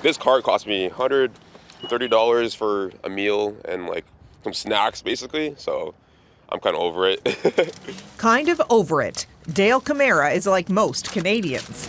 This card cost me $130 for a meal and like some snacks basically, so I'm kind of over it. Kind of over it. Dale Camara is like most Canadians.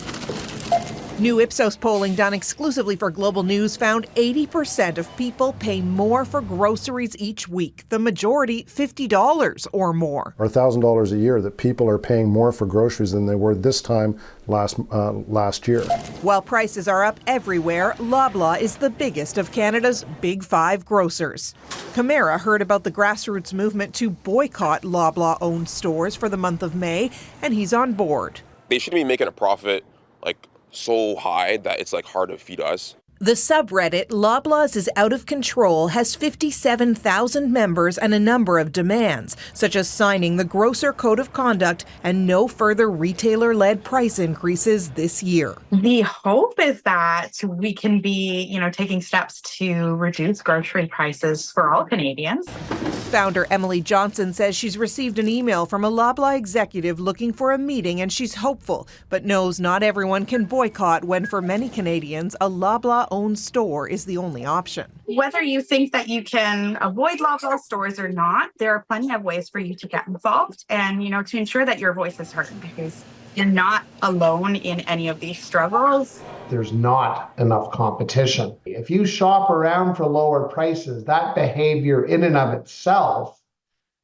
New Ipsos polling done exclusively for Global News found 80% of people pay more for groceries each week. The majority, $50 or more. Or $1,000 a year that people are paying more for groceries than they were this time last year. While prices are up everywhere, Loblaw is the biggest of Canada's big five grocers. Camara heard about the grassroots movement to boycott Loblaw-owned stores for the month of May, and he's on board. They shouldn't be making a profit like so high that it's like hard to feed us. The subreddit Loblaws is out of control has 57,000 members and a number of demands, such as signing the Grocer Code of Conduct and no further retailer-led price increases this year. The hope is that we can be, taking steps to reduce grocery prices for all Canadians. Founder Emily Johnson says she's received an email from a Loblaw executive looking for a meeting, and she's hopeful, but knows not everyone can boycott when for many Canadians, a Loblaw-owned store is the only option. Whether you think that you can avoid Loblaw stores or not, there are plenty of ways for you to get involved and, to ensure that your voice is heard, because you're not alone in any of these struggles. There's not enough competition. If you shop around for lower prices, that behavior in and of itself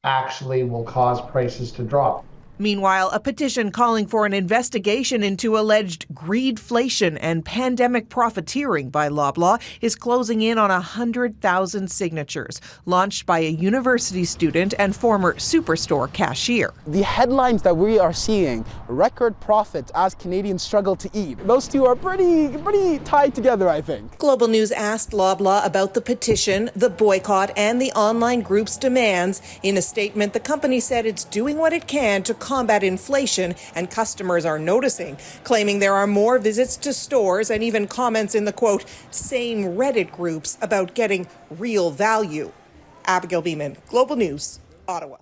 actually will cause prices to drop. Meanwhile, a petition calling for an investigation into alleged greedflation and pandemic profiteering by Loblaw is closing in on 100,000 signatures, launched by a university student and former Superstore cashier. The headlines that we are seeing, record profits as Canadians struggle to eat, those two are pretty tied together, I think. Global News asked Loblaw about the petition, the boycott, and the online group's demands. In a statement, the company said it's doing what it can to combat inflation, and customers are noticing, claiming there are more visits to stores and even comments in the, quote, same Reddit groups about getting real value. Abigail Bimman, Global News, Ottawa.